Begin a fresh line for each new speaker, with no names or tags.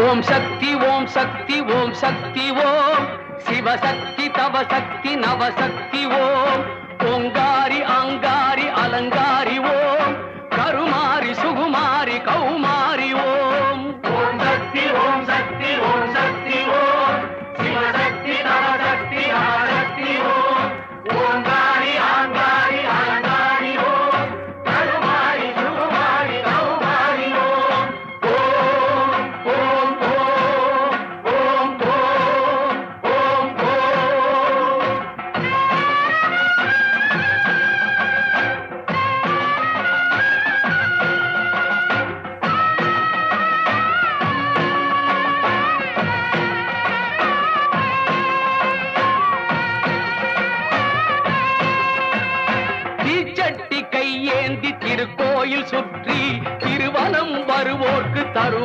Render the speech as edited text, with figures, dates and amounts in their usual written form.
ஓம் சக்தி ஓம் சக்தி ஓம் சக்தி ஓம் சிவசக்தி தவசக்தி நவசக்தி ஓம் ஓங்காரி ஆங்காரி அலங்காரி ஓம் கருமாரி சுகுமாரி கௌமாரி ஓம்
ஓம் சக்தி ஓம் சக்தி ஓம் சக்தி ஓம் சிவசக்தி நவசக்தி நவசக்தி ஓம் ஓங்காரி ஆங்காரி அலங்காரி ஓம் கருமாரி சுகுமாரி கௌமாரி ஓம் ஓம் ஓம் ஓம் ஓம் ஓம் ஓம் ஓம்.
தீச்சட்டி கையேந்தி திருக்கோயில் சுற்றி திருவனம் வருவோர்க்கு தரும்